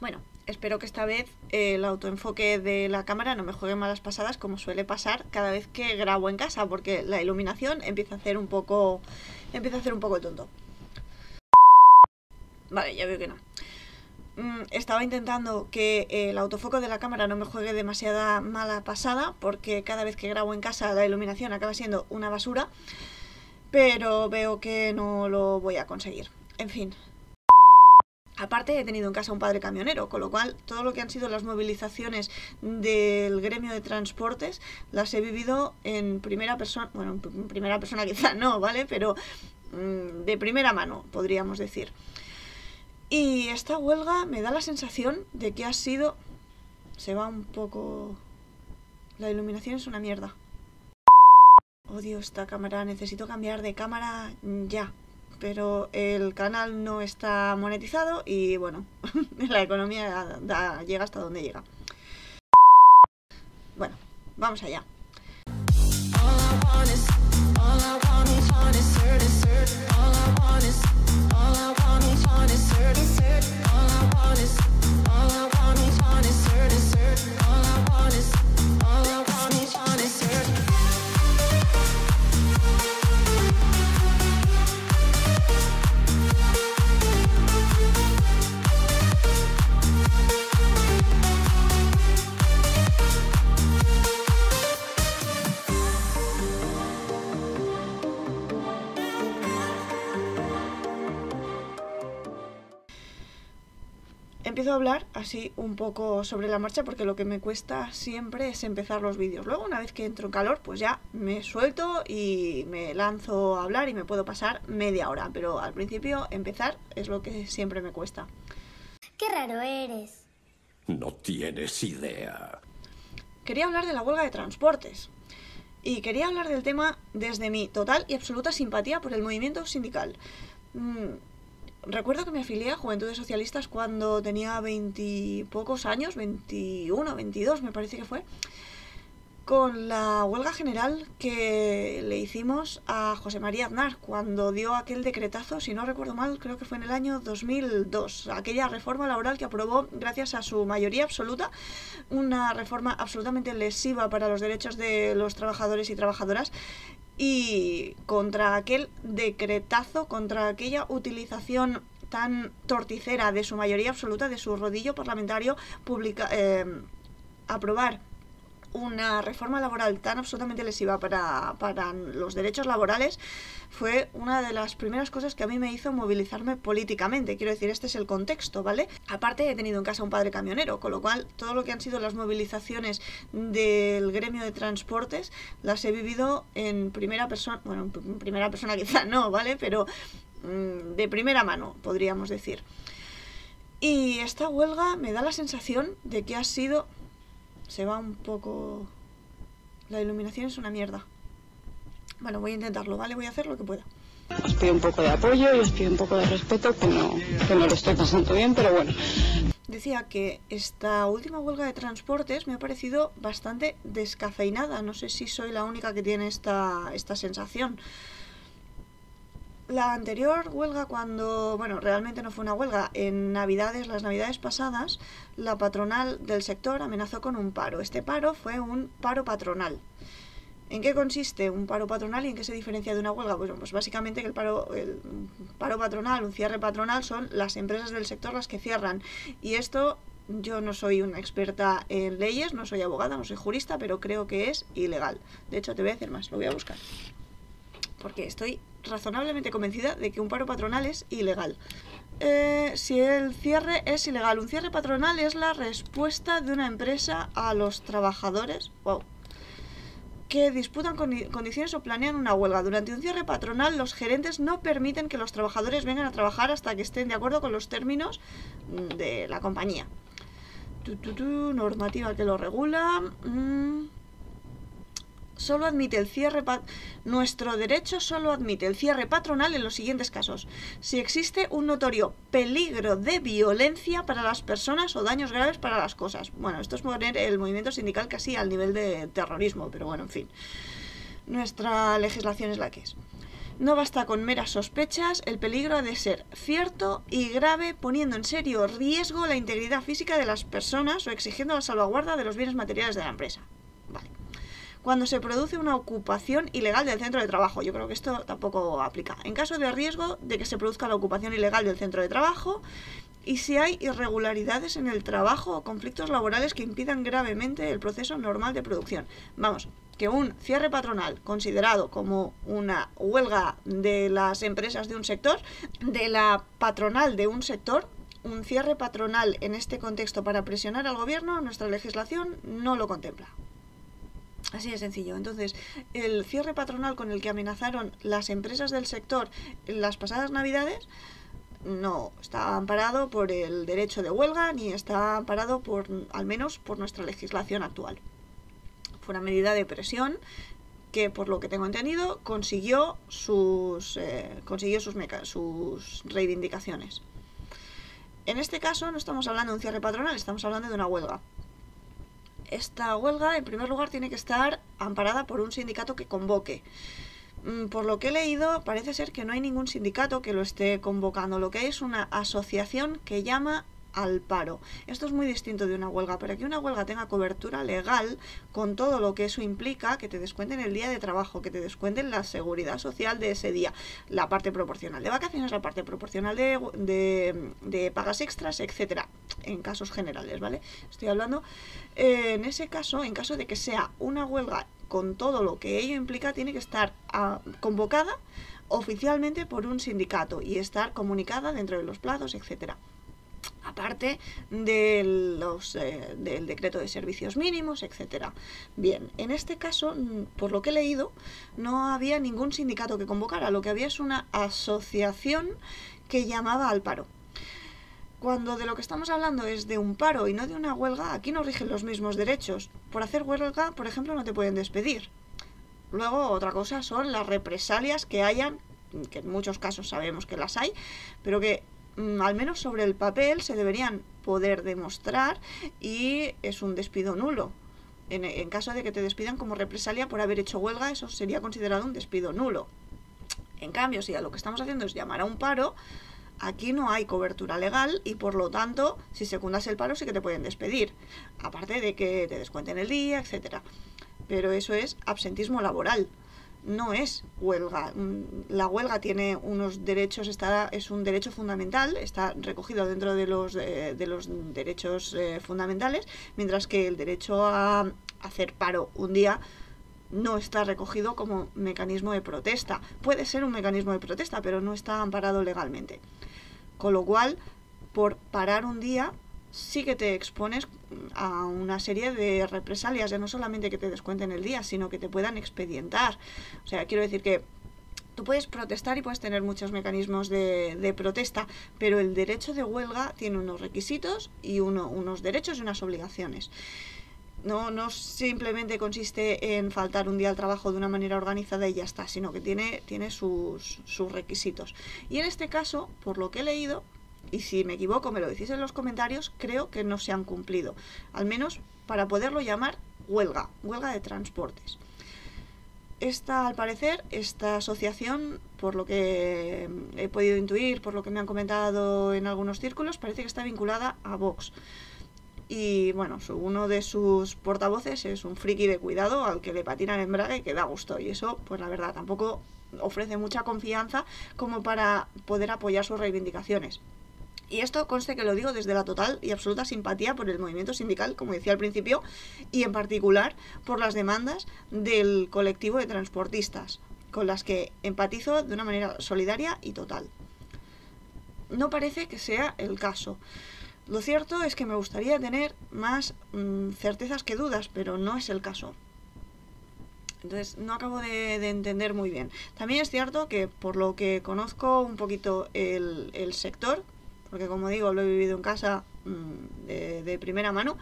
Bueno, espero que esta vez el autoenfoque de la cámara no me juegue malas pasadas como suele pasar cada vez que grabo en casa, porque la iluminación empieza a hacer un poco el tonto. Vale, ya veo que no. Estaba intentando que el autofoco de la cámara no me juegue demasiada mala pasada, porque cada vez que grabo en casa la iluminación acaba siendo una basura, pero veo que no lo voy a conseguir. En fin. Aparte he tenido en casa un padre camionero, con lo cual todo lo que han sido las movilizaciones del gremio de transportes las he vivido en primera persona, bueno, en primera persona quizá no, ¿vale? Pero de primera mano, podríamos decir. Y esta huelga me da la sensación de que ha sido... Se va un poco... La iluminación es una mierda. Odio esta cámara, necesito cambiar de cámara ya. Pero el canal no está monetizado y bueno, la economía llega hasta donde llega. Bueno, vamos allá. Empiezo a hablar así un poco sobre la marcha porque lo que me cuesta siempre es empezar los vídeos. Luego, una vez que entro en calor, pues ya me suelto y me lanzo a hablar y me puedo pasar media hora. Pero al principio empezar es lo que siempre me cuesta. ¡Qué raro eres! No tienes idea. Quería hablar de la huelga de transportes. Y quería hablar del tema desde mi total y absoluta simpatía por el movimiento sindical. Recuerdo que me afilié a Juventudes Socialistas cuando tenía 20 y pocos años, 21, 22 me parece que fue, con la huelga general que le hicimos a José María Aznar cuando dio aquel decretazo, si no recuerdo mal, creo que fue en el año 2002, aquella reforma laboral que aprobó gracias a su mayoría absoluta, una reforma absolutamente lesiva para los derechos de los trabajadores y trabajadoras. Y contra aquel decretazo, contra aquella utilización tan torticera de su mayoría absoluta, de su rodillo parlamentario, aprobar una reforma laboral tan absolutamente lesiva para los derechos laborales, fue una de las primeras cosas que a mí me hizo movilizarme políticamente. Quiero decir, este es el contexto, ¿vale? Aparte he tenido en casa un padre camionero, con lo cual todo lo que han sido las movilizaciones del gremio de transportes las he vivido en primera persona, bueno, en primera persona quizá no, ¿vale? Pero de primera mano, podríamos decir. Y esta huelga me da la sensación de que ha sido... Se va un poco... La iluminación es una mierda. Bueno, voy a intentarlo, ¿vale? Voy a hacer lo que pueda. Os pido un poco de apoyo y os pido un poco de respeto, que no lo estoy pasando bien, pero bueno. Decía que esta última huelga de transportes me ha parecido bastante descafeinada. No sé si soy la única que tiene esta sensación. La anterior huelga, cuando, bueno, realmente no fue una huelga, en Navidades, las Navidades pasadas, la patronal del sector amenazó con un paro. Este paro fue un paro patronal. ¿En qué consiste un paro patronal y en qué se diferencia de una huelga? Pues básicamente que el paro patronal, un cierre patronal, son las empresas del sector las que cierran. Y esto, yo no soy una experta en leyes, no soy abogada, no soy jurista, pero creo que es ilegal. De hecho, te voy a decir más, lo voy a buscar. Porque estoy razonablemente convencida de que un paro patronal es ilegal. Si el cierre es ilegal, un cierre patronal es la respuesta de una empresa a los trabajadores que disputan condiciones o planean una huelga. Durante un cierre patronal, los gerentes no permiten que los trabajadores vengan a trabajar hasta que estén de acuerdo con los términos de la compañía. Normativa que lo regula... Solo admite el cierre Nuestro derecho solo admite el cierre patronal en los siguientes casos: si existe un notorio peligro de violencia para las personas o daños graves para las cosas. Bueno, esto es poner el movimiento sindical casi al nivel de terrorismo, pero bueno, en fin. Nuestra legislación es la que es. No basta con meras sospechas, el peligro ha de ser cierto y grave, poniendo en serio riesgo la integridad física de las personas o exigiendo la salvaguarda de los bienes materiales de la empresa. Vale. Cuando se produce una ocupación ilegal del centro de trabajo, yo creo que esto tampoco aplica. En caso de riesgo de que se produzca la ocupación ilegal del centro de trabajo y si hay irregularidades en el trabajo o conflictos laborales que impidan gravemente el proceso normal de producción. Vamos, que un cierre patronal considerado como una huelga de las empresas de un sector, de la patronal de un sector, un cierre patronal en este contexto para presionar al gobierno, nuestra legislación no lo contempla. Así de sencillo. Entonces, el cierre patronal con el que amenazaron las empresas del sector en las pasadas Navidades no está amparado por el derecho de huelga ni está amparado al menos por nuestra legislación actual. Fue una medida de presión que, por lo que tengo entendido, consiguió sus reivindicaciones. En este caso no estamos hablando de un cierre patronal, estamos hablando de una huelga. Esta huelga, en primer lugar, tiene que estar amparada por un sindicato que convoque. Por lo que he leído, parece ser que no hay ningún sindicato que lo esté convocando. Lo que hay es una asociación que llama al paro. Esto es muy distinto de una huelga. Para que una huelga tenga cobertura legal, con todo lo que eso implica, que te descuenten el día de trabajo, que te descuenten la seguridad social de ese día, la parte proporcional de vacaciones, la parte proporcional de pagas extras, etcétera, en casos generales, ¿vale? Estoy hablando, en ese caso, en caso de que sea una huelga con todo lo que ello implica, tiene que estar convocada oficialmente por un sindicato y estar comunicada dentro de los plazos, etcétera. Aparte del decreto de servicios mínimos, etcétera. Bien, en este caso, por lo que he leído, no había ningún sindicato que convocara, lo que había es una asociación que llamaba al paro. Cuando de lo que estamos hablando es de un paro y no de una huelga, aquí no rigen los mismos derechos. Por hacer huelga, por ejemplo, no te pueden despedir. Luego, otra cosa son las represalias que hayan, que en muchos casos sabemos que las hay, pero que al menos sobre el papel se deberían poder demostrar y es un despido nulo. En caso de que te despidan como represalia por haber hecho huelga, eso sería considerado un despido nulo. En cambio, si a lo que estamos haciendo es llamar a un paro, aquí no hay cobertura legal y por lo tanto, si secundas el paro sí que te pueden despedir, aparte de que te descuenten el día, etcétera. Pero eso es absentismo laboral. No es huelga. La huelga tiene unos derechos, es un derecho fundamental, está recogido dentro de los derechos fundamentales, mientras que el derecho a hacer paro un día no está recogido como mecanismo de protesta. Puede ser un mecanismo de protesta, pero no está amparado legalmente. Con lo cual, por parar un día, sí que te expones a una serie de represalias, ya no solamente que te descuenten el día, sino que te puedan expedientar. O sea, quiero decir que tú puedes protestar y puedes tener muchos mecanismos de protesta, pero el derecho de huelga tiene unos requisitos y unos derechos y unas obligaciones. No simplemente consiste en faltar un día al trabajo de una manera organizada y ya está, sino que tiene sus requisitos. Y en este caso, por lo que he leído, y si me equivoco me lo decís en los comentarios, creo que no se han cumplido, al menos para poderlo llamar huelga de transportes. Al parecer, esta asociación, por lo que he podido intuir, por lo que me han comentado en algunos círculos, parece que está vinculada a Vox. Y bueno, uno de sus portavoces es un friki de cuidado al que le patina el embrague y que da gusto. Y eso, pues la verdad, tampoco ofrece mucha confianza como para poder apoyar sus reivindicaciones. Y esto conste que lo digo desde la total y absoluta simpatía por el movimiento sindical, como decía al principio, y en particular por las demandas del colectivo de transportistas, con las que empatizo de una manera solidaria y total. No parece que sea el caso. Lo cierto es que me gustaría tener más certezas que dudas, pero no es el caso. Entonces no acabo de entender muy bien. También es cierto que por lo que conozco un poquito el sector, porque como digo, lo he vivido en casa de primera mano,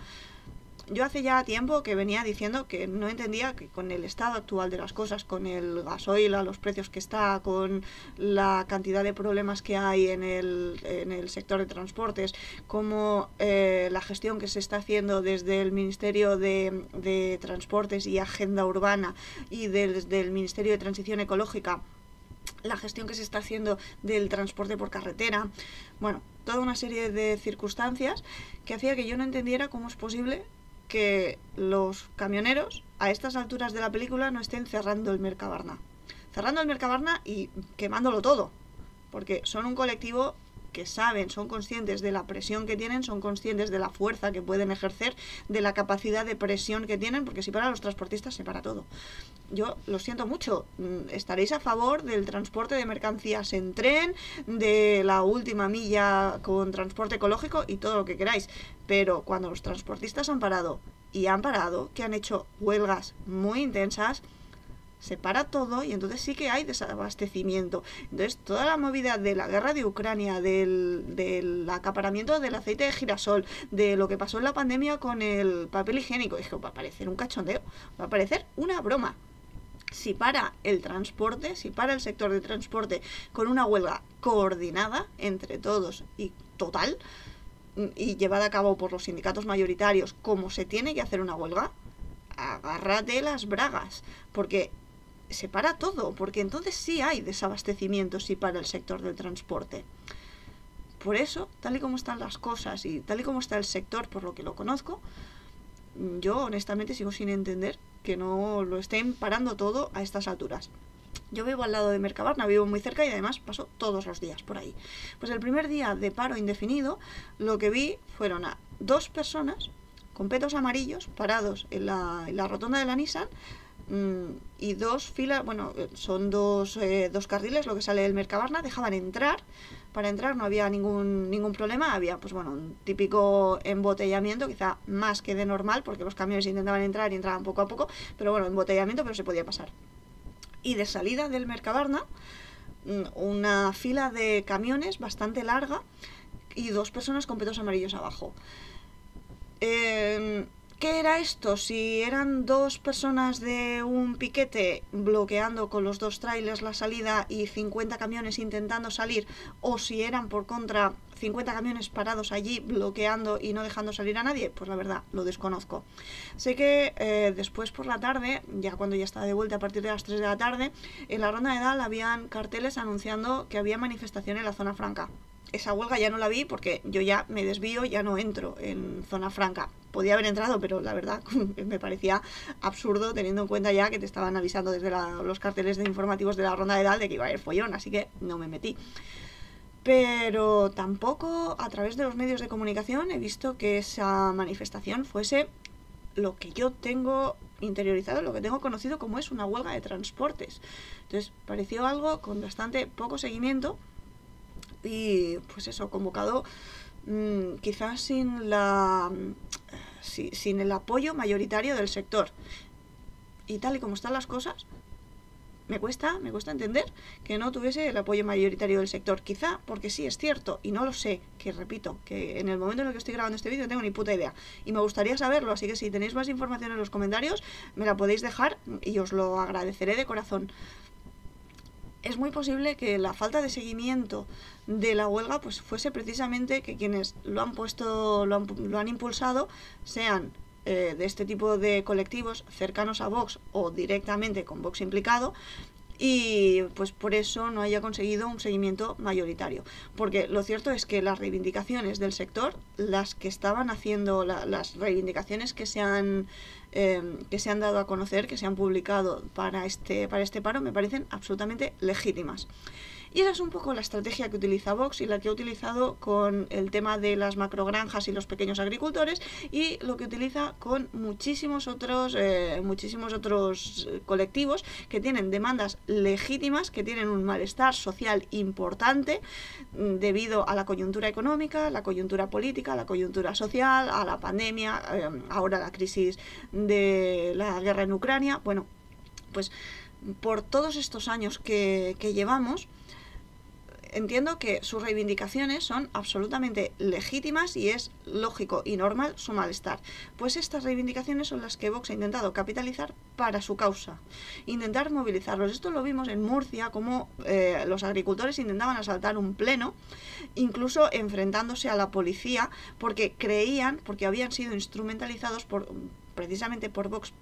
yo hace ya tiempo que venía diciendo que no entendía que con el estado actual de las cosas, con el gasoil a los precios que está, con la cantidad de problemas que hay en el sector de transportes, como la gestión que se está haciendo desde el Ministerio de Transportes y Agenda Urbana y desde el Ministerio de Transición Ecológica, la gestión que se está haciendo del transporte por carretera, bueno, toda una serie de circunstancias que hacía que yo no entendiera cómo es posible que los camioneros a estas alturas de la película no estén cerrando el Mercabarna. Cerrando el Mercabarna y quemándolo todo, porque son un colectivo que saben, son conscientes de la presión que tienen, son conscientes de la fuerza que pueden ejercer, de la capacidad de presión que tienen, porque si para los transportistas se para todo. Yo lo siento mucho, estaréis a favor del transporte de mercancías en tren, de la última milla con transporte ecológico y todo lo que queráis, pero cuando los transportistas han parado, que han hecho huelgas muy intensas, se para todo y entonces sí que hay desabastecimiento. Entonces toda la movida de la guerra de Ucrania, del acaparamiento del aceite de girasol, de lo que pasó en la pandemia con el papel higiénico, es que va a parecer un cachondeo, va a parecer una broma. Si para el transporte, si para el sector de transporte con una huelga coordinada entre todos y total, y llevada a cabo por los sindicatos mayoritarios, como se tiene que hacer una huelga, agárrate las bragas, porque se para todo, porque entonces sí hay desabastecimiento si para el sector del transporte. Por eso, tal y como están las cosas y tal y como está el sector, por lo que lo conozco, yo honestamente sigo sin entender que no lo estén parando todo a estas alturas. Yo vivo al lado de Mercabarna, vivo muy cerca y además paso todos los días por ahí. Pues el primer día de paro indefinido, lo que vi fueron a 2 personas con petos amarillos parados en la rotonda de la Nissan, y 2 filas, bueno, son dos carriles, lo que sale del Mercabarna, dejaban entrar. Para entrar no había ningún problema, había pues bueno, un típico embotellamiento, quizá más que de normal, porque los camiones intentaban entrar y entraban poco a poco, pero bueno, embotellamiento, pero se podía pasar. Y de salida del Mercabarna, una fila de camiones bastante larga y 2 personas con petos amarillos abajo. ¿Qué era esto? Si eran 2 personas de un piquete bloqueando con los 2 trailers la salida y 50 camiones intentando salir, o si eran por contra 50 camiones parados allí bloqueando y no dejando salir a nadie, pues la verdad, lo desconozco. Sé que después por la tarde, ya cuando ya estaba de vuelta a partir de las 3 de la tarde, en la Ronda de Dalt habían carteles anunciando que había manifestación en la zona franca. Esa huelga ya no la vi porque yo ya me desvío, ya no entro en zona franca. Podía haber entrado, pero la verdad me parecía absurdo teniendo en cuenta ya que te estaban avisando desde los carteles de informativos de la Ronda de Dalt de que iba a haber follón, así que no me metí. Pero tampoco a través de los medios de comunicación he visto que esa manifestación fuese lo que yo tengo interiorizado, lo que tengo conocido como es una huelga de transportes. Entonces pareció algo con bastante poco seguimiento y pues eso, convocado quizás sin el apoyo mayoritario del sector. Y tal y como están las cosas, me cuesta entender que no tuviese el apoyo mayoritario del sector. Quizá porque sí es cierto, y no lo sé, que repito, que en el momento en el que estoy grabando este vídeo no tengo ni puta idea. Y me gustaría saberlo, así que si tenéis más información en los comentarios, me la podéis dejar y os lo agradeceré de corazón. Es muy posible que la falta de seguimiento de la huelga pues fuese precisamente que quienes lo han impulsado sean de este tipo de colectivos cercanos a Vox o directamente con Vox implicado, y pues por eso no haya conseguido un seguimiento mayoritario. Porque lo cierto es que las reivindicaciones del sector, las que estaban haciendo, las reivindicaciones que se han dado a conocer, que se han publicado para este paro, me parecen absolutamente legítimas. Y esa es un poco la estrategia que utiliza Vox y la que ha utilizado con el tema de las macrogranjas y los pequeños agricultores, y lo que utiliza con muchísimos otros colectivos que tienen demandas legítimas, que tienen un malestar social importante debido a la coyuntura económica, la coyuntura política, la coyuntura social, a la pandemia, ahora la crisis de la guerra en Ucrania. Bueno, pues por todos estos años que llevamos, entiendo que sus reivindicaciones son absolutamente legítimas y es lógico y normal su malestar. Pues estas reivindicaciones son las que Vox ha intentado capitalizar para su causa, intentar movilizarlos. Esto lo vimos en Murcia, como los agricultores intentaban asaltar un pleno, incluso enfrentándose a la policía, porque habían sido instrumentalizados precisamente por Vox,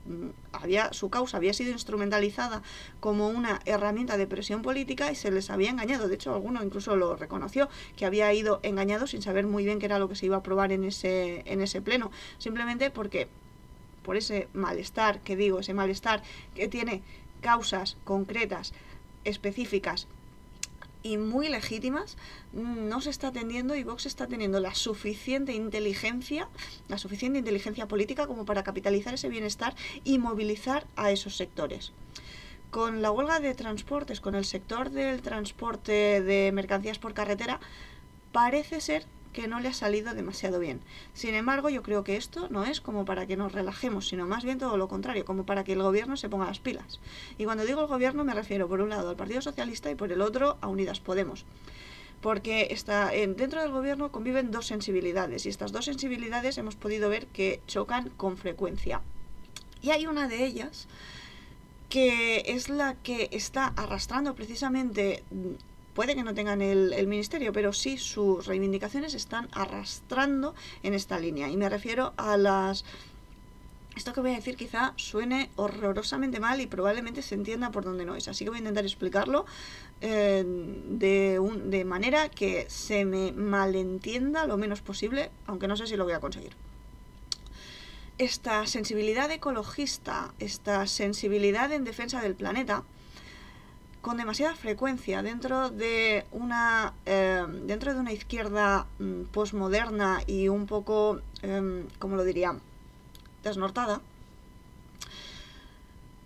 su causa había sido instrumentalizada como una herramienta de presión política y se les había engañado. De hecho, alguno incluso lo reconoció, que había ido engañado sin saber muy bien qué era lo que se iba a aprobar en ese pleno, simplemente porque por ese malestar que digo, ese malestar que tiene causas concretas, específicas y muy legítimas, no se está atendiendo, y Vox está teniendo la suficiente inteligencia política como para capitalizar ese bienestar y movilizar a esos sectores. Con la huelga de transportes, con el sector del transporte de mercancías por carretera, parece ser que no le ha salido demasiado bien. Sin embargo, yo creo que esto no es como para que nos relajemos, sino más bien todo lo contrario, como para que el gobierno se ponga las pilas. Y cuando digo el gobierno me refiero por un lado al Partido Socialista y por el otro a Unidas Podemos. Porque dentro del gobierno conviven dos sensibilidades, y estas dos sensibilidades hemos podido ver que chocan con frecuencia. Y hay una de ellas que es la que está arrastrando precisamente, puede que no tengan el ministerio, pero sí sus reivindicaciones están arrastrando en esta línea. Y me refiero a esto que voy a decir quizá suene horrorosamente mal y probablemente se entienda por donde no es. Así que voy a intentar explicarlo de manera que se me malentienda lo menos posible, aunque no sé si lo voy a conseguir. Esta sensibilidad ecologista, esta sensibilidad en defensa del planeta, con demasiada frecuencia dentro de una izquierda posmoderna y un poco, ¿cómo lo diría?, desnortada,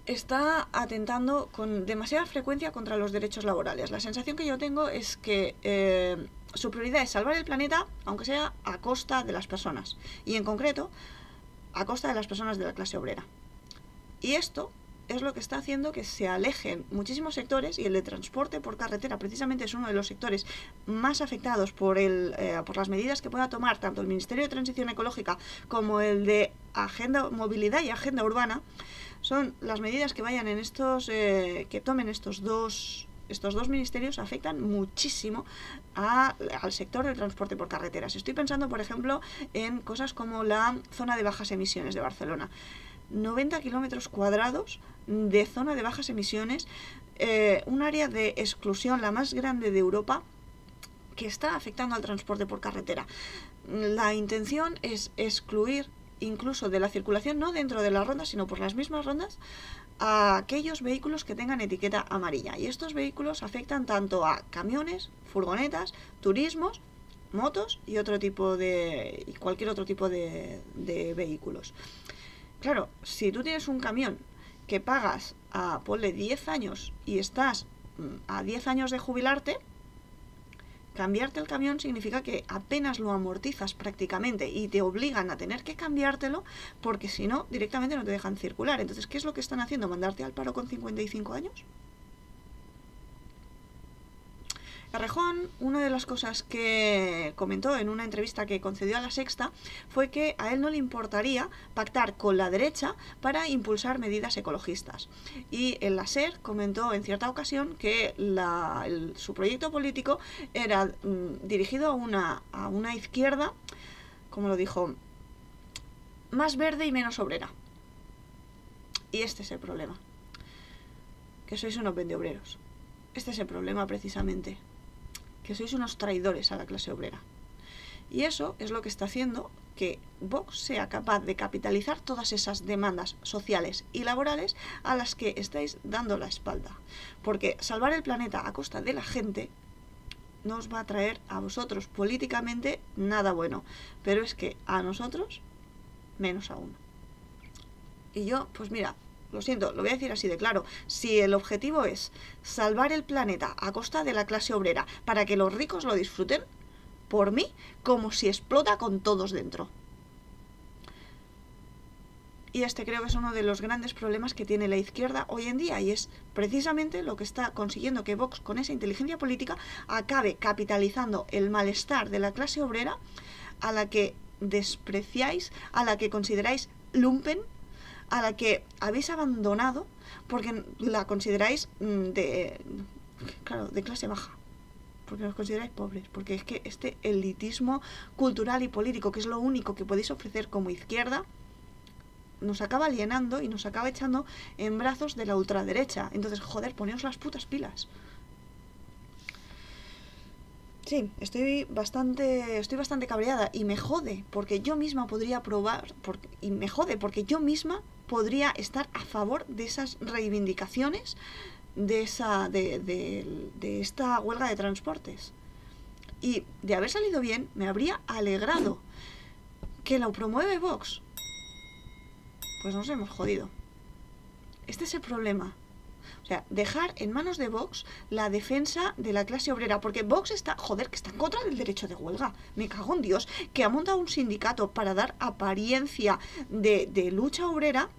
está atentando con demasiada frecuencia contra los derechos laborales. La sensación que yo tengo es que su prioridad es salvar el planeta, aunque sea a costa de las personas, y en concreto a costa de las personas de la clase obrera. Y esto es lo que está haciendo que se alejen muchísimos sectores, y el de transporte por carretera precisamente es uno de los sectores más afectados por las medidas que pueda tomar tanto el Ministerio de Transición Ecológica como el de Movilidad y Agenda Urbana. Son las medidas que vayan en que tomen estos dos ministerios, afectan muchísimo al sector del transporte por carreteras. Estoy pensando, por ejemplo, en cosas como la zona de bajas emisiones de Barcelona. 90 kilómetros cuadrados de zona de bajas emisiones, un área de exclusión, la más grande de Europa, que está afectando al transporte por carretera. La intención es excluir incluso de la circulación, no dentro de las rondas, sino por las mismas rondas, a aquellos vehículos que tengan etiqueta amarilla. Y estos vehículos afectan tanto a camiones, furgonetas, turismos, motos y cualquier otro tipo de vehículos. Claro, si tú tienes un camión que pagas ponle 10 años y estás a 10 años de jubilarte, cambiarte el camión significa que apenas lo amortizas prácticamente y te obligan a tener que cambiártelo, porque si no, directamente no te dejan circular. Entonces, ¿qué es lo que están haciendo? ¿Mandarte al paro con 55 años? Errejón, una de las cosas que comentó en una entrevista que concedió a La Sexta fue que a él no le importaría pactar con la derecha para impulsar medidas ecologistas. Y el SER comentó en cierta ocasión que su proyecto político era dirigido a una izquierda, como lo dijo, más verde y menos obrera. Y este es el problema. Que sois unos vendeobreros. Este es el problema precisamente. Que sois unos traidores a la clase obrera. Y eso es lo que está haciendo que Vox sea capaz de capitalizar todas esas demandas sociales y laborales a las que estáis dando la espalda. Porque salvar el planeta a costa de la gente no os va a traer a vosotros políticamente nada bueno. Pero es que a nosotros, menos aún. Y yo, pues mira, lo siento, lo voy a decir así de claro. Si el objetivo es salvar el planeta a costa de la clase obrera para que los ricos lo disfruten, por mí, como si explota con todos dentro. Y este creo que es uno de los grandes problemas que tiene la izquierda hoy en día, y es precisamente lo que está consiguiendo que Vox, con esa inteligencia política, acabe capitalizando el malestar de la clase obrera, a la que despreciáis, a la que consideráis lumpen, a la que habéis abandonado porque la consideráis de clase baja, porque os consideráis pobres, porque es que este elitismo cultural y político, que es lo único que podéis ofrecer como izquierda, nos acaba alienando y nos acaba echando en brazos de la ultraderecha. Entonces, joder, poneos las putas pilas. Sí, estoy bastante cabreada y me jode porque yo misma podría porque yo misma podría estar a favor de esas reivindicaciones de esta huelga de transportes. Y de haber salido bien, me habría alegrado. ¿Que lo promueve Vox? Pues nos hemos jodido. Este es el problema. O sea, dejar en manos de Vox la defensa de la clase obrera. Porque Vox está, joder, que está en contra del derecho de huelga. Me cago en Dios. Que ha montado un sindicato para dar apariencia de lucha obrera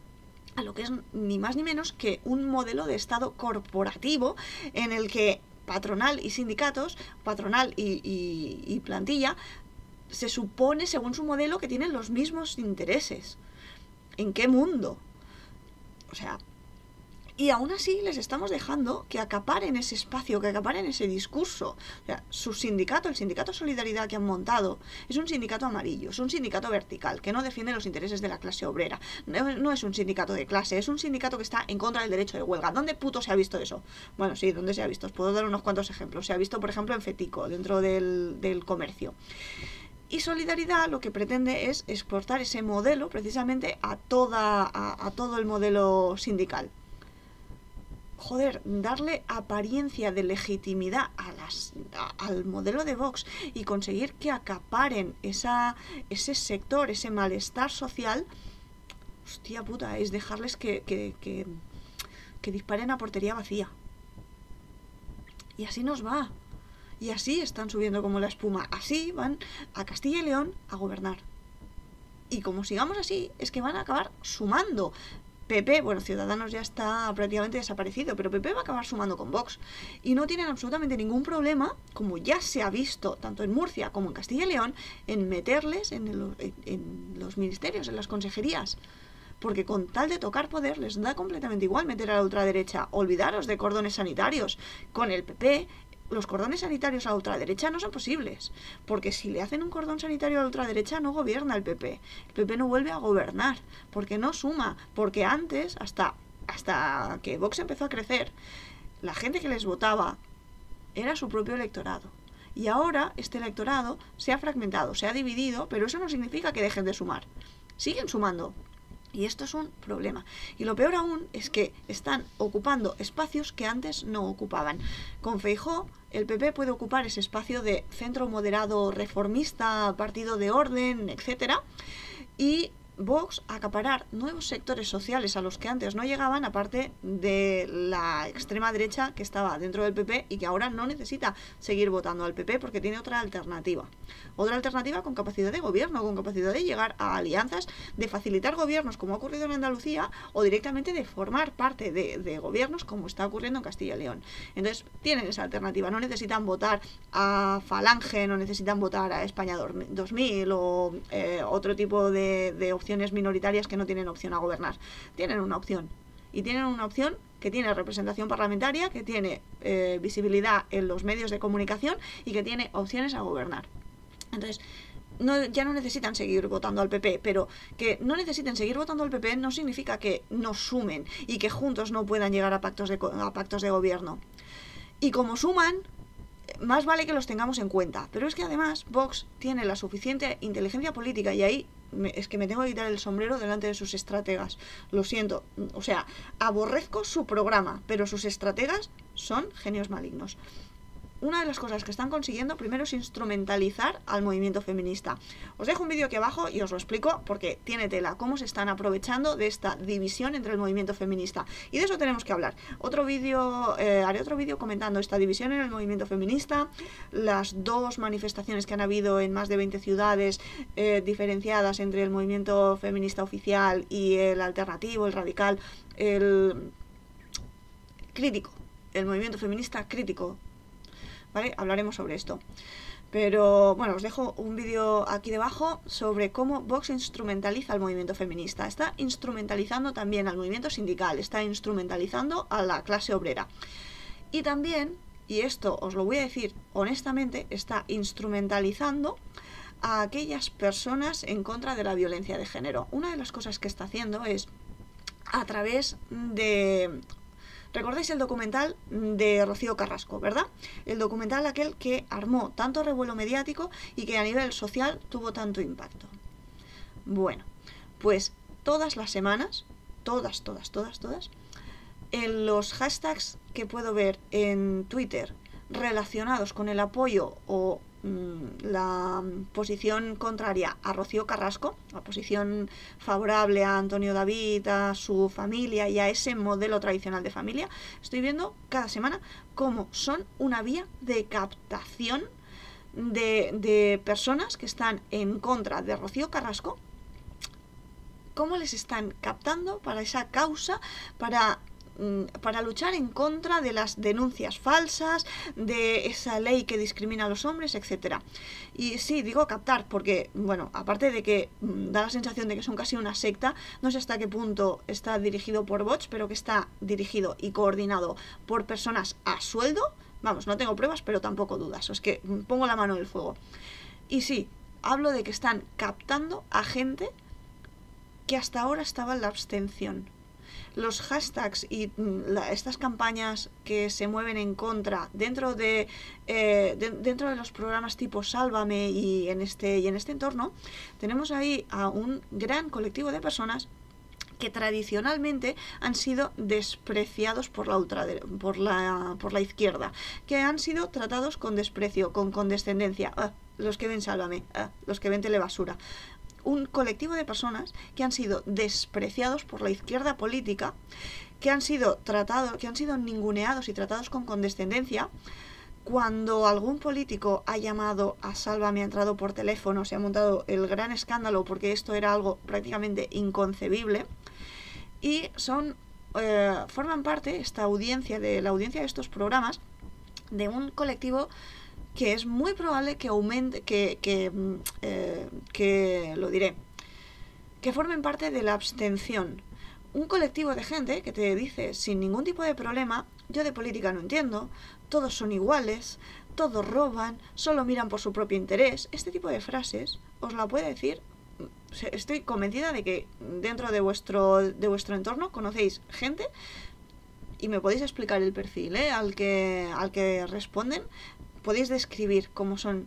a lo que es ni más ni menos que un modelo de Estado corporativo en el que patronal y sindicatos, patronal y plantilla, se supone, según su modelo, que tienen los mismos intereses. ¿En qué mundo? O sea, y aún así les estamos dejando que acaparen ese espacio, que acaparen ese discurso. O sea, su sindicato, el sindicato Solidaridad que han montado, es un sindicato amarillo, es un sindicato vertical, que no defiende los intereses de la clase obrera. No es un sindicato de clase, es un sindicato que está en contra del derecho de huelga. ¿Dónde puto se ha visto eso? Bueno, sí, ¿dónde se ha visto? Os puedo dar unos cuantos ejemplos. Se ha visto, por ejemplo, en Fetico, dentro del comercio. Y Solidaridad lo que pretende es exportar ese modelo precisamente a todo el modelo sindical. Joder, darle apariencia de legitimidad al modelo de Vox y conseguir que acaparen ese sector, ese malestar social, hostia puta, es dejarles que disparen a portería vacía. Y así nos va. Y así están subiendo como la espuma. Así van a Castilla y León a gobernar. Y como sigamos así, es que van a acabar sumando. PP, bueno, Ciudadanos ya está prácticamente desaparecido, pero PP va a acabar sumando con Vox. Y no tienen absolutamente ningún problema, como ya se ha visto tanto en Murcia como en Castilla y León, en meterles en los ministerios, en las consejerías. Porque con tal de tocar poder les da completamente igual meter a la ultraderecha. Olvidaros de cordones sanitarios. Con el PP, los cordones sanitarios a la ultraderecha no son posibles. Porque si le hacen un cordón sanitario a la ultraderecha no gobierna el PP. El PP no vuelve a gobernar. Porque no suma. Porque antes, hasta que Vox empezó a crecer, la gente que les votaba era su propio electorado. Y ahora este electorado se ha fragmentado, se ha dividido, pero eso no significa que dejen de sumar. Siguen sumando. Y esto es un problema. Y lo peor aún es que están ocupando espacios que antes no ocupaban. Con Feijóo, el PP puede ocupar ese espacio de centro moderado reformista, partido de orden, etcétera, y Vox acaparar nuevos sectores sociales a los que antes no llegaban, aparte de la extrema derecha que estaba dentro del PP y que ahora no necesita seguir votando al PP porque tiene otra alternativa. Otra alternativa con capacidad de gobierno, con capacidad de llegar a alianzas, de facilitar gobiernos como ha ocurrido en Andalucía o directamente de formar parte de gobiernos como está ocurriendo en Castilla y León. Entonces tienen esa alternativa, no necesitan votar a Falange, no necesitan votar a España 2000 o otro tipo de opciones minoritarias que no tienen opción a gobernar. Tienen una opción. Y tienen una opción que tiene representación parlamentaria, que tiene visibilidad en los medios de comunicación y que tiene opciones a gobernar. Entonces, ya no necesitan seguir votando al PP, pero que no necesiten seguir votando al PP no significa que no sumen y que juntos no puedan llegar a pactos de gobierno. Y como suman, más vale que los tengamos en cuenta. Pero es que además Vox tiene la suficiente inteligencia política y ahí es que me tengo que quitar el sombrero delante de sus estrategas. Lo siento. O sea, aborrezco su programa, pero sus estrategas son genios malignos. Una de las cosas que están consiguiendo primero es instrumentalizar al movimiento feminista. Os dejo un vídeo aquí abajo y os lo explico porque tiene tela cómo se están aprovechando de esta división entre el movimiento feminista. Y de eso tenemos que hablar. Haré otro vídeo comentando esta división en el movimiento feminista, las dos manifestaciones que han habido en más de 20 ciudades diferenciadas entre el movimiento feminista oficial y el alternativo, el radical, el crítico, el movimiento feminista crítico. ¿Vale? Hablaremos sobre esto. Pero bueno, os dejo un vídeo aquí debajo sobre cómo Vox instrumentaliza al movimiento feminista. Está instrumentalizando también al movimiento sindical, está instrumentalizando a la clase obrera. Y también, y esto os lo voy a decir honestamente, está instrumentalizando a aquellas personas en contra de la violencia de género. Una de las cosas que está haciendo es a través de... ¿Recordáis el documental de Rocío Carrasco, verdad? El documental aquel que armó tanto revuelo mediático y que a nivel social tuvo tanto impacto. Bueno, pues todas las semanas, todas, en los hashtags que puedo ver en Twitter relacionados con el apoyo o la posición contraria a Rocío Carrasco, la posición favorable a Antonio David, a su familia y a ese modelo tradicional de familia, estoy viendo cada semana cómo son una vía de captación de personas que están en contra de Rocío Carrasco, cómo les están captando para esa causa, para luchar en contra de las denuncias falsas, de esa ley que discrimina a los hombres, etcétera. Y sí, digo captar porque, bueno, aparte de que da la sensación de que son casi una secta, no sé hasta qué punto está dirigido por bots, pero que está dirigido y coordinado por personas a sueldo. Vamos, no tengo pruebas, pero tampoco dudas, es que pongo la mano en el fuego. Y sí, hablo de que están captando a gente que hasta ahora estaba en la abstención. Los hashtags y estas campañas que se mueven en contra dentro de los programas tipo Sálvame y en este entorno, tenemos ahí a un gran colectivo de personas que tradicionalmente han sido despreciados por la izquierda, que han sido tratados con desprecio, con condescendencia. Los que ven Sálvame, los que ven Telebasura. Un colectivo de personas que han sido despreciados por la izquierda política, que han sido ninguneados y tratados con condescendencia. Cuando algún político ha llamado a Sálvame, ha entrado por teléfono, se ha montado el gran escándalo porque esto era algo prácticamente inconcebible. Y forman parte, la audiencia de estos programas, de un colectivo que es muy probable que aumente, que formen parte de la abstención. Un colectivo de gente que te dice sin ningún tipo de problema: yo de política no entiendo, todos son iguales, todos roban, solo miran por su propio interés. Este tipo de frases os la puede decir. Estoy convencida de que dentro de vuestro entorno conocéis gente, y me podéis explicar el perfil al que responden. Podéis describir cómo son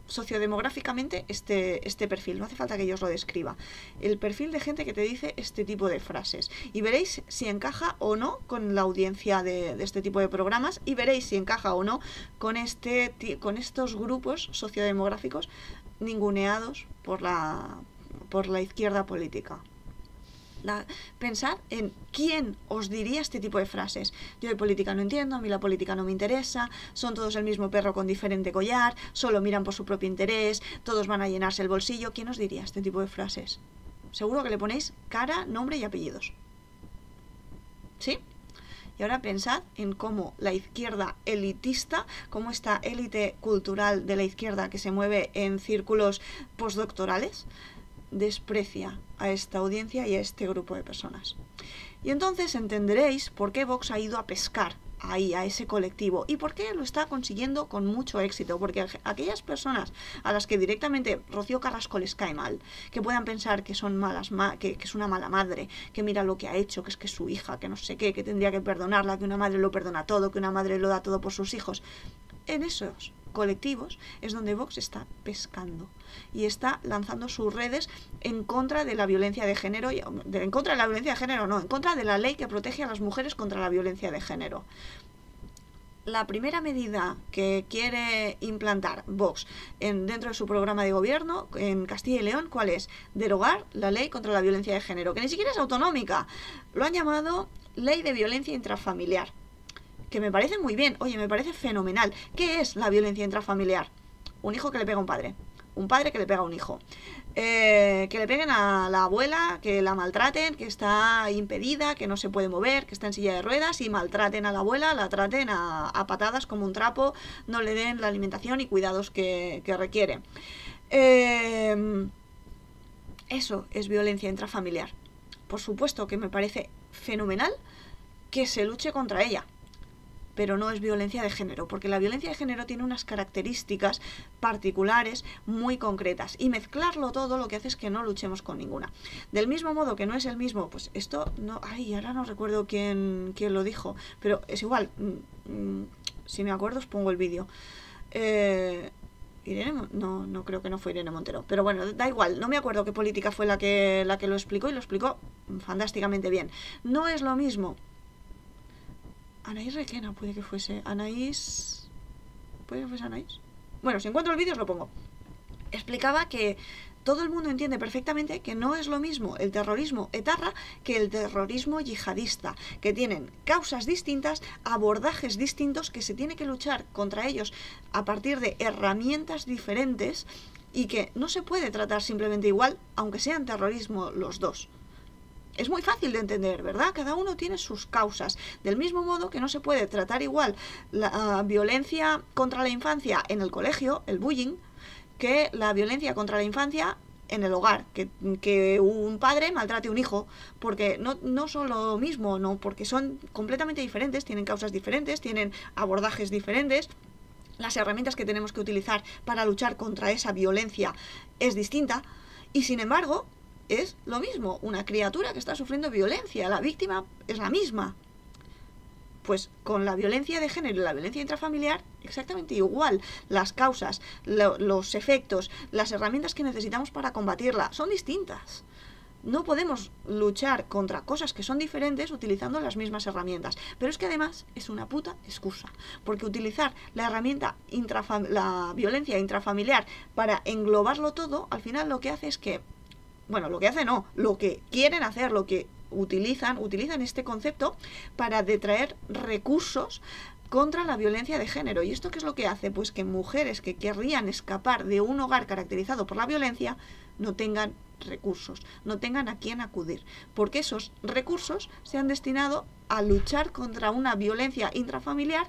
sociodemográficamente este perfil. No hace falta que yo os lo describa. El perfil de gente que te dice este tipo de frases. Y veréis si encaja o no con la audiencia de este tipo de programas. Y veréis si encaja o no con estos grupos sociodemográficos ninguneados por la izquierda política. Pensad en quién os diría este tipo de frases. Yo de política no entiendo, a mí la política no me interesa, son todos el mismo perro con diferente collar, solo miran por su propio interés, todos van a llenarse el bolsillo. ¿Quién os diría este tipo de frases? Seguro que le ponéis cara, nombre y apellidos. ¿Sí? Y ahora pensad en cómo la izquierda elitista, cómo esta élite cultural de la izquierda que se mueve en círculos postdoctorales, desprecia a esta audiencia y a este grupo de personas. Y entonces entenderéis por qué Vox ha ido a pescar ahí a ese colectivo y por qué lo está consiguiendo con mucho éxito, porque aquellas personas a las que directamente Rocío Carrasco les cae mal, que puedan pensar que son malas, que es una mala madre, que mira lo que ha hecho, que es su hija, que no sé qué, que tendría que perdonarla, que una madre lo perdona todo, que una madre lo da todo por sus hijos, en esos colectivos es donde Vox está pescando y está lanzando sus redes en contra de la violencia de género, en contra de la violencia de género no, en contra de la ley que protege a las mujeres contra la violencia de género. La primera medida que quiere implantar Vox dentro de su programa de gobierno en Castilla y León, ¿cuál es? Derogar la ley contra la violencia de género, que ni siquiera es autonómica, lo han llamado Ley de Violencia Intrafamiliar, que me parece muy bien, oye, me parece fenomenal. ¿Qué es la violencia intrafamiliar? Un hijo que le pega a un padre que le pega a un hijo, que le peguen a la abuela, que la maltraten, que está impedida, que no se puede mover, que está en silla de ruedas y maltraten a la abuela, la traten a patadas como un trapo, no le den la alimentación y cuidados que requiere. Eso es violencia intrafamiliar. Por supuesto que me parece fenomenal que se luche contra ella. pero no es violencia de género, porque la violencia de género tiene unas características particulares muy concretas, y mezclarlo todo lo que hace es que no luchemos con ninguna. Del mismo modo que no es el mismo, pues esto no, ay, ahora no recuerdo quién lo dijo, pero es igual, si me acuerdo os pongo el vídeo. No creo que no fue Irene Montero, pero bueno, da igual, no me acuerdo qué política fue la que lo explicó, y lo explicó fantásticamente bien. No es lo mismo. Anaís Requena puede que fuese. Anaís... ¿Puede que fuese Anaís? Bueno, si encuentro el vídeo os lo pongo. Explicaba que todo el mundo entiende perfectamente que no es lo mismo el terrorismo etarra que el terrorismo yihadista, que tienen causas distintas, abordajes distintos, que se tiene que luchar contra ellos a partir de herramientas diferentes, y que no se puede tratar simplemente igual, aunque sean terrorismo los dos. Es muy fácil de entender, ¿verdad? Cada uno tiene sus causas. Del mismo modo que no se puede tratar igual la violencia contra la infancia en el colegio, el bullying, que la violencia contra la infancia en el hogar, que un padre maltrate a un hijo, porque no son lo mismo, no, porque son completamente diferentes, tienen causas diferentes, tienen abordajes diferentes, las herramientas que tenemos que utilizar para luchar contra esa violencia es distinta, y sin embargo es lo mismo, una criatura que está sufriendo violencia, la víctima es la misma. Pues con la violencia de género y la violencia intrafamiliar, exactamente igual. Las causas, los efectos, las herramientas que necesitamos para combatirla son distintas. No podemos luchar contra cosas que son diferentes utilizando las mismas herramientas. Pero es que además es una puta excusa. Porque utilizar la herramienta la violencia intrafamiliar para englobarlo todo, al final lo que hace es que... Bueno, lo que hace no, lo que quieren hacer, lo que utilizan este concepto para detraer recursos contra la violencia de género. ¿Y esto qué es lo que hace? Pues que mujeres que querrían escapar de un hogar caracterizado por la violencia no tengan recursos, no tengan a quién acudir, porque esos recursos se han destinado a luchar contra una violencia intrafamiliar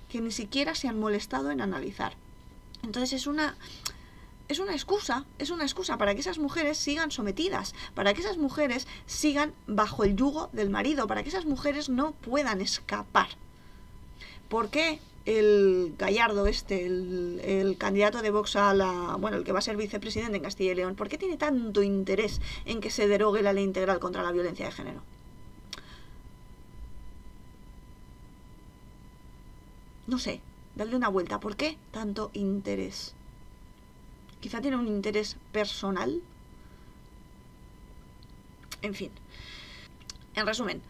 que ni siquiera se han molestado en analizar. Entonces es una excusa para que esas mujeres sigan sometidas, para que esas mujeres sigan bajo el yugo del marido, para que esas mujeres no puedan escapar. ¿Por qué el Gallardo el candidato de Vox el que va a ser vicepresidente en Castilla y León, por qué tiene tanto interés en que se derogue la ley integral contra la violencia de género? No sé, dadle una vuelta. ¿Por qué tanto interés? Quizá tiene un interés personal. En fin. En resumen,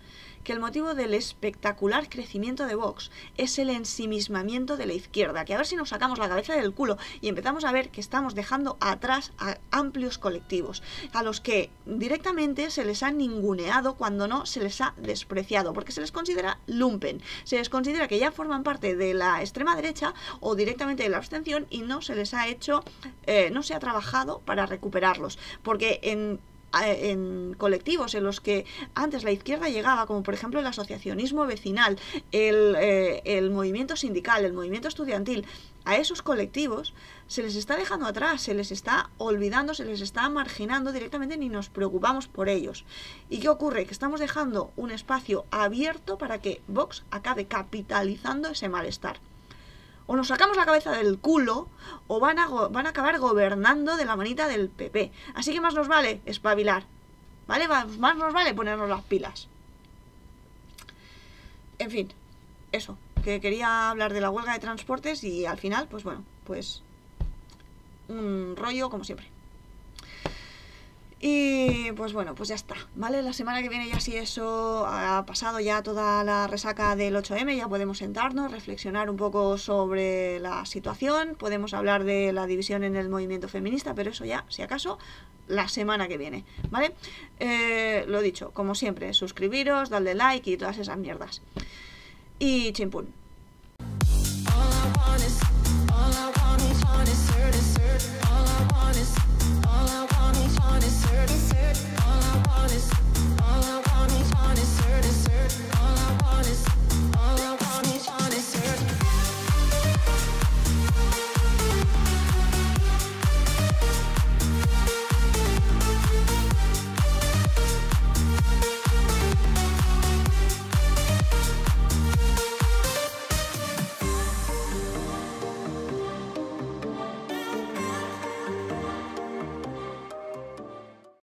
que el motivo del espectacular crecimiento de Vox es el ensimismamiento de la izquierda, que a ver si nos sacamos la cabeza del culo y empezamos a ver que estamos dejando atrás a amplios colectivos, a los que directamente se les ha ninguneado, cuando no se les ha despreciado, porque se les considera lumpen, se les considera que ya forman parte de la extrema derecha o directamente de la abstención, y no se les ha hecho, no se ha trabajado para recuperarlos, porque en colectivos en los que antes la izquierda llegaba, como por ejemplo el asociacionismo vecinal, el movimiento sindical, el movimiento estudiantil, a esos colectivos se les está dejando atrás, se les está olvidando, se les está marginando directamente, ni nos preocupamos por ellos. ¿Y qué ocurre? Que estamos dejando un espacio abierto para que Vox acabe capitalizando ese malestar. O nos sacamos la cabeza del culo, o van a acabar gobernando de la manita del PP. Así que más nos vale espabilar, ¿vale? Más nos vale ponernos las pilas. En fin, eso, que quería hablar de la huelga de transportes, y al final, pues bueno, pues un rollo como siempre. Y pues bueno, pues ya está, ¿vale? La semana que viene ya, si eso ha pasado ya toda la resaca del 8M, ya podemos sentarnos, reflexionar un poco sobre la situación, podemos hablar de la división en el movimiento feminista, pero eso ya, si acaso, la semana que viene, ¿vale? Lo dicho, como siempre, suscribiros, dadle like y todas esas mierdas. Y chimpún.